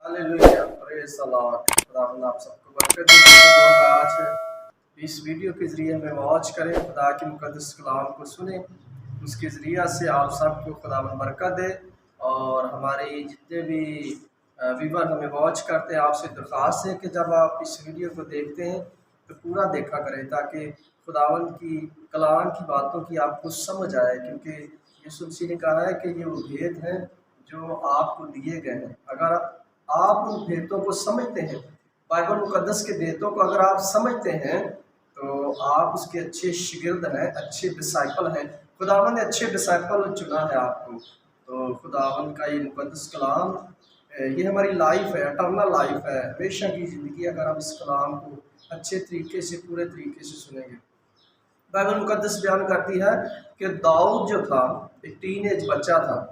Hallelujah, praise the Lord. खुदावंद आप सबको बरकत दे। लोग आज इस वीडियो के ज़रिए हमें वॉच करें, खुदा के मुक़द्दस कलाम को सुनें, उसके ज़रिए से आप सबको खुदावंद बरकत दे। और हमारे जितने भी व्यूअर हमें वॉच करते हैं, आपसे दरख्वास्त है कि जब आप इस वीडियो को देखते हैं तो पूरा देखा करें, ताकि खुदावंद की कलाम की बातों की आपको समझ आए, क्योंकि यीशु मसीह ने कहा है कि ये वो भेद हैं जो आपको दिए गए हैं। अगर आप उन भेदों को समझते हैं, बाइबल मुकद्दस के भेदों को अगर आप समझते हैं, तो आप उसके अच्छे शागिर्द हैं, अच्छे डिसाइपल हैं। खुदावंद ने अच्छे डिसाइपल चुना है आपको। तो खुदावंद का ये मुकद्दस कलाम ये हमारी लाइफ है, एटर्नल लाइफ है, हमेशा की ज़िंदगी। अगर हम इस कलाम को अच्छे तरीके से, पूरे तरीके से सुनेंगे। बाइबल मुकद्दस बयान करती है कि दाऊद जो था, एक टीनेज बच्चा था,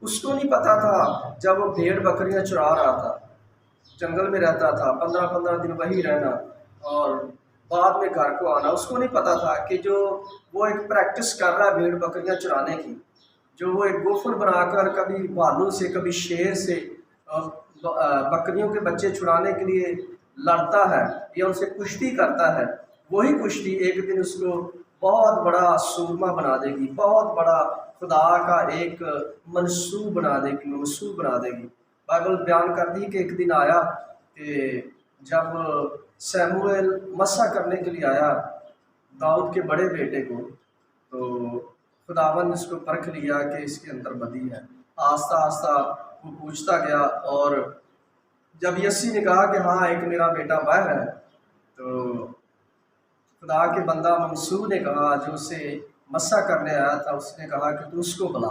उसको नहीं पता था, जब वो भेड़ बकरियां चुरा रहा था, जंगल में रहता था, 15-15 दिन वहीं रहना और बाद में घर को आना, उसको नहीं पता था कि जो वो एक प्रैक्टिस कर रहा है भेड़ बकरियां चुराने की, जो वो एक गोफन बनाकर कभी भालू से, कभी शेर से बकरियों के बच्चे छुड़ाने के लिए लड़ता है या उनसे कुश्ती करता है, वही कुश्ती एक दिन उसको बहुत बड़ा सूरमा बना देगी, बहुत बड़ा खुदा का एक मनसूब बना देगी। बाइबल बयान करती है कि एक दिन आया कि जब शमूएल मसा करने के लिए आया दाऊद के बड़े बेटे को, तो खुदावन ने उसको परख लिया कि इसके अंदर बदी है। आस्ता आस्ता वो पूछता गया, और जब यस्सी ने कहा कि हाँ एक मेरा बेटा बाहर है, तो खुदा के बंदा मंसूर ने कहा, जो उसे मसा करने आया था, उसने कहा कि तू उसको बुला।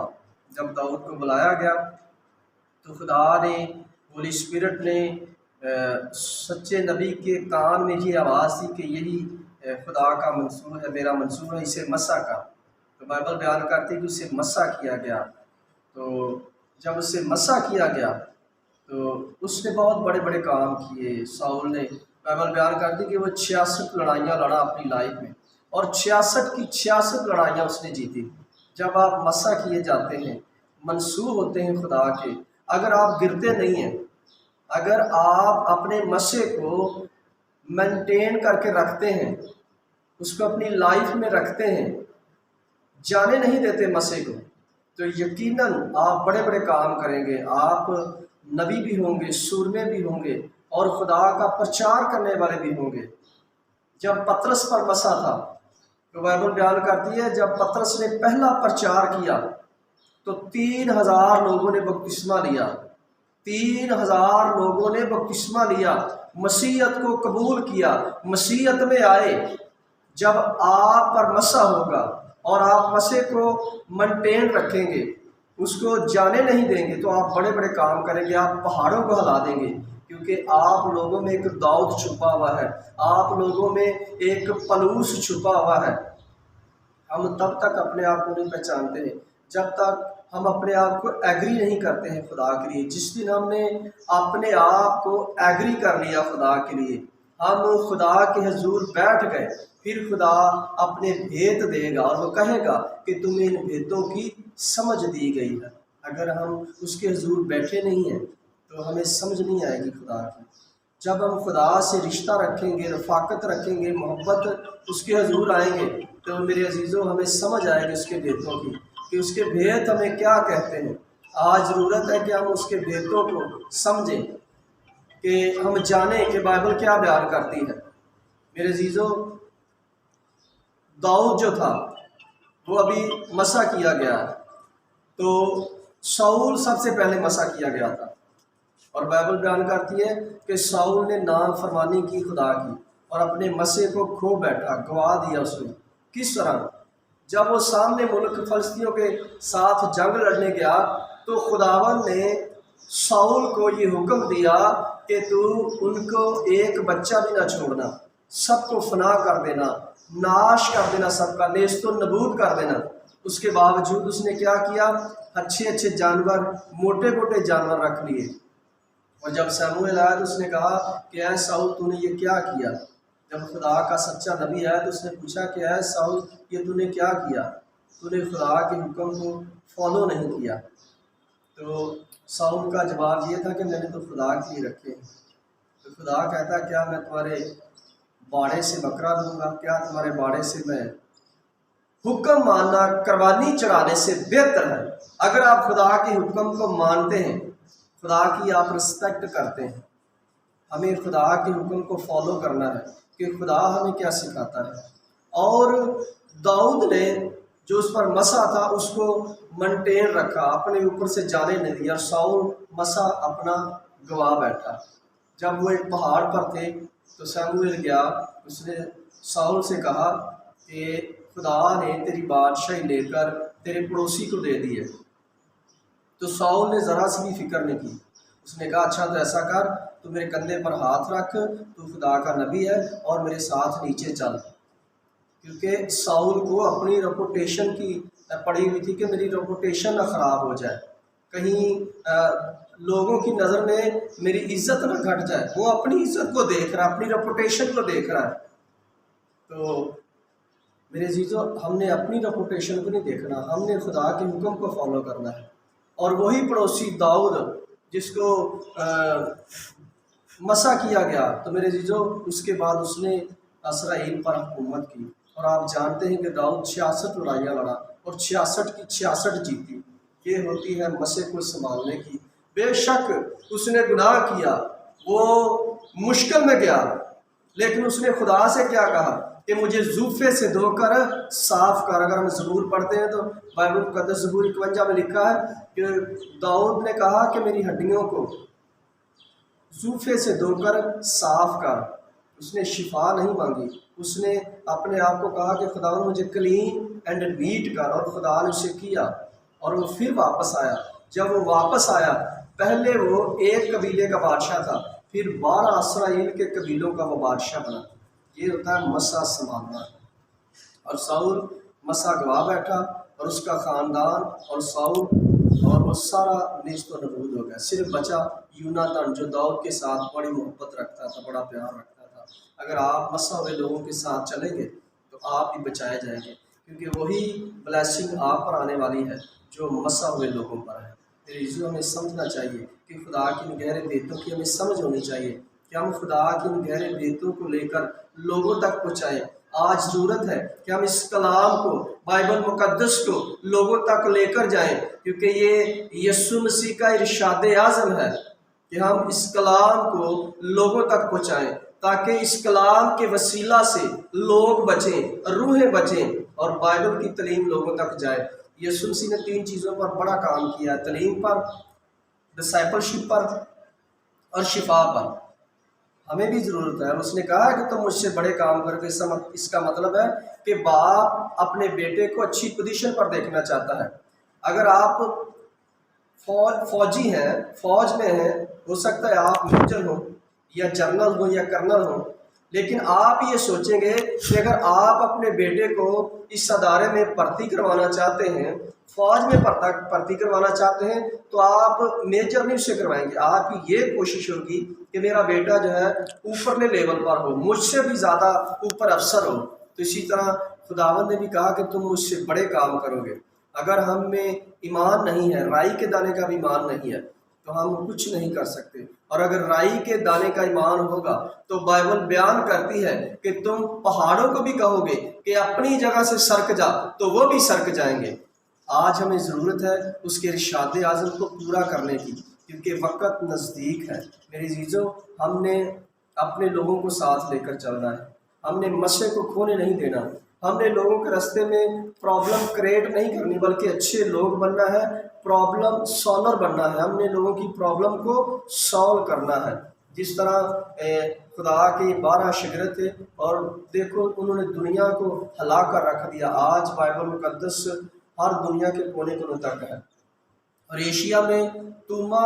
जब दाऊद को बुलाया गया तो खुदा ने, होली स्पिरिट ने सच्चे नबी के कान में ये आवाज़ थी कि यही खुदा का मंसूर है, मेरा मंसूर है, इसे मसा का। तो बाइबल बयान करती है कि उसे मसा किया गया। तो जब उसे मसा किया गया तो उसने बहुत बड़े बड़े काम किए। साउल ने, बाइबल बयान करती है कि वो 66 लड़ाइयाँ लड़ा अपनी लाइफ में, और 66 की 66 लड़ाइयाँ उसने जीती। जब आप मसा किए जाते हैं, मंसूर होते हैं खुदा के, अगर आप गिरते नहीं हैं, अगर आप अपने मसे को मेंटेन करके रखते हैं, उसको अपनी लाइफ में रखते हैं, जाने नहीं देते मसे को, तो यकीनन आप बड़े बड़े काम करेंगे। आप नबी भी होंगे, सूरमे भी होंगे, और खुदा का प्रचार करने वाले भी होंगे। जब पतरस पर मसा था, तो बाइबल बयान करती है जब पतरस ने पहला प्रचार किया तो 3000 लोगों ने बपतिस्मा लिया। 3000 लोगों ने बपतिस्मा लिया, मसीहत को कबूल किया, मसीहत में आए। जब आप पर मसा होगा और आप मसे को मेंटेन रखेंगे, उसको जाने नहीं देंगे, तो आप बड़े बड़े काम करेंगे, आप पहाड़ों को हिला देंगे, क्योंकि आप लोगों में एक दाऊद छुपा हुआ है, आप लोगों में एक पलूस छुपा हुआ है। हम तब तक अपने आप को नहीं पहचानते जब तक हम अपने आप को एग्री नहीं करते हैं खुदा के लिए। जिस दिन हमने अपने आप को एग्री कर लिया खुदा के लिए, हम खुदा के हजूर बैठ गए, फिर खुदा अपने भेद देगा और वो कहेगा कि तुम्हें इन भेदों की समझ दी गई है। अगर हम उसके हजूर बैठे नहीं हैं तो हमें समझ नहीं आएगी खुदा की। जब हम खुदा से रिश्ता रखेंगे, रफाकत रखेंगे, मोहब्बत उसके हजूर आएंगे, तो मेरे अजीज़ों हमें समझ आएगी उसके भेदों की, कि उसके भेद हमें क्या कहते हैं। आज ज़रूरत है कि हम उसके भेदों को समझें, कि हम जानें कि बाइबल क्या बयान करती है। मेरे अजीज़ों, दाऊद जो था वो अभी मसा किया गया, तो शाऊल सबसे पहले मसा किया गया था, और बाइबल बयान करती है कि शाऊल ने नाफरमानी की खुदा की और अपने मसे को खो बैठा, गवा दिया उसने। किस तरह? जब वो सामने मुल्क फलस्तियों के साथ जंग लड़ने गया, तो खुदावन ने शाऊल को ये हुक्म दिया कि तू उनको एक बच्चा भी ना छोड़ना, सबको फना कर देना, नाश कर देना, सबका नेस्तो नबूद कर देना। उसके बावजूद उसने क्या किया? अच्छे अच्छे जानवर, मोटे मोटे जानवर रख लिए। और जब शमूएल आया तो उसने कहा कि ऐ शाऊल तूने ये क्या किया? जब खुदा का सच्चा नबी आया तो उसने पूछा कि ऐ शाऊल ये तूने क्या किया? तूने खुदा के हुक्म को फॉलो नहीं किया। तो साउल का जवाब ये था कि मैंने तो खुदा के लिए रखे हैं। तो खुदा कहता क्या मैं तुम्हारे बाड़े से बकरा दूंगा? क्या तुम्हारे बाड़े से मैं हुक्म मानना कुर्बानी चढ़ाने से बेहतर है? अगर आप खुदा के हुक्म को मानते हैं, खुदा की आप रिस्पेक्ट करते हैं, हमें खुदा के हुक्म को फॉलो करना है कि खुदा हमें क्या सिखाता है। और दाऊद ने जो उस पर मसा था उसको मेंटेन रखा, अपने ऊपर से जाने नहीं दिया। साउल मसा अपना गवा बैठा। जब वो एक पहाड़ पर थे तो शमूएल गया, उसने साउल से कहा कि खुदा ने तेरी बादशाही लेकर तेरे पड़ोसी को दे दी है। तो साउल ने ज़रा सी भी फिक्र नहीं की। उसने कहा अच्छा तो ऐसा कर, तू मेरे कंधे पर हाथ रख, तू खुदा का नबी है और मेरे साथ नीचे चल। क्योंकि साउल को अपनी रेपुटेशन की पड़ी हुई थी कि मेरी रेपुटेशन ना ख़राब हो जाए, कहीं लोगों की नज़र में मेरी इज्जत ना घट जाए। वो अपनी इज्जत को देख रहा है, अपनी रेपुटेशन को देख रहा है। तो मेरे जीजो, हमने अपनी रेपुटेशन को नहीं देखना, हमने खुदा के हुक्म को फॉलो करना है। और वही पड़ोसी दाऊद जिसको मसा किया गया, तो मेरे जीजो उसके बाद उसने इसराइल पर हुकूमत की। और आप जानते हैं कि दाऊद 66 लड़ाइयाँ लड़ा और 66 की 66 जीती। ये होती है मसे को संभालने की। बेशक उसने गुनाह किया, वो मुश्किल में गया, लेकिन उसने खुदा से क्या कहा कि मुझे जूफे से धोकर साफ कर। अगर हम ज़बूर पढ़ते हैं तो बाइबल मुक़द्दस ज़बूर 51 में लिखा है कि दाऊद ने कहा कि मेरी हड्डियों को जूफे से धोकर साफ कर। उसने शिफा नहीं मांगी, उसने अपने आप को कहा कि खुदा मुझे क्लीन एंड नीट कर, और खुदा ने उसे किया। और वो फिर वापस आया। जब वो वापस आया, पहले वो एक कबीले का बादशाह था, फिर 12 इसराइल के कबीलों का वो बादशाह बना। ये होता है मसा संभालना। और साउल मसा गवा बैठा और उसका ख़ानदान और साउल और वो सारा नेस्तो नबूद हो गया। सिर्फ बचा यूनातान जो दाऊद के साथ बड़ी मोहब्बत रखता था, बड़ा प्यार रखता था। अगर आप मसा हुए लोगों के साथ चलेंगे तो आप भी बचाए जाएंगे, क्योंकि वही ब्लेसिंग आप पर आने वाली है जो मसा हुए लोगों पर है। मेरे इज़्ज़ो, हमें समझना चाहिए कि खुदा की इन गहरे बेतों की हमें समझ होनी चाहिए कि हम खुदा की इन गहरे बेतों को लेकर लोगों तक पहुँचाएँ। आज ज़रूरत है कि हम इस कलाम को, बाइबल मुक़द्दस को लोगों तक लेकर जाएं, क्योंकि ये यीशु मसीह का इरशाद आज़म है कि हम इस कलाम को लोगों तक पहुँचाएं, ताकि इस कलाम के वसीला से लोग बचें, रूहें बचें और बाइबल की तलीम लोगों तक जाए। यीशु मसीह ने 3 चीज़ों पर बड़ा काम किया, तलीम पर, डिसाइपलशिप पर और शिफा पर। हमें भी ज़रूरत है। उसने कहा कि तुम मुझसे बड़े काम करोगे। इसका मतलब है कि बाप अपने बेटे को अच्छी पोजीशन पर देखना चाहता है। अगर आप फौजी हैं, फौज में हैं, हो सकता है आप मेजर हो या जनरल हो या कर्नल हो, लेकिन आप ये सोचेंगे कि अगर आप अपने बेटे को इस अदारे में भर्ती करवाना चाहते हैं, फौज में भर्ती करवाना चाहते हैं, तो आप मेजर नहीं उसे करवाएंगे। आपकी ये कोशिश होगी कि मेरा बेटा जो है ऊपरले लेवल पर हो, मुझसे भी ज़्यादा ऊपर अफसर हो। तो इसी तरह खुदावंद ने भी कहा कि तुम मुझसे बड़े काम करोगे। अगर हम में ईमान नहीं है, राई के दाने का भी ईमान नहीं है, तो हम कुछ नहीं कर सकते। और अगर राई के दाने का ईमान होगा तो बाइबल बयान करती है कि तुम पहाड़ों को भी कहोगे कि अपनी जगह से सरक जा, तो वो भी सरक जाएंगे। आज हमें ज़रूरत है उसके इरशाद आज़म को पूरा करने की, क्योंकि वक़्त नज़दीक है। मेरे जीजो, हमने अपने लोगों को साथ लेकर चलना है, हमने मशे को खोने नहीं देना, हमने लोगों के रास्ते में प्रॉब्लम क्रिएट नहीं करनी, बल्कि अच्छे लोग बनना है, प्रॉब्लम सॉल्वर बनना है। हमने लोगों की प्रॉब्लम को सॉल्व करना है। जिस तरह खुदा के 12 शिगरे थे और देखो उन्होंने दुनिया को हिला कर रख दिया। आज बाइबल मुक़द्दस हर दुनिया के कोने कोने तक है। और एशिया में तूमा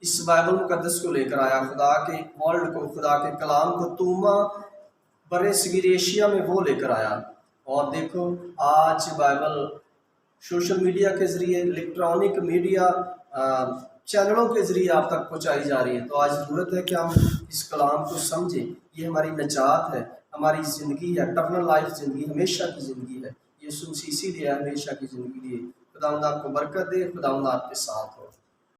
इस बाइबल मुक़द्दस को लेकर आया, खुदा के वर्ल्ड को, खुदा के कलाम को तूमा बड़े सगीर एशिया में वो लेकर आया। और देखो आज बाइबल सोशल मीडिया के ज़रिए, इलेक्ट्रॉनिक मीडिया चैनलों के ज़रिए आप तक पहुंचाई जा रही है। तो आज ज़रूरत है कि हम इस कलाम को समझें। ये हमारी नजात है, हमारी ज़िंदगी है, इटर्नल लाइफ ज़िंदगी, हमेशा की ज़िंदगी है। यीशु मसीह इसीलिए हमेशा की ज़िंदगी लिए। खुदावंद आपको बरकत दे, खुदावंद आपके साथ हो।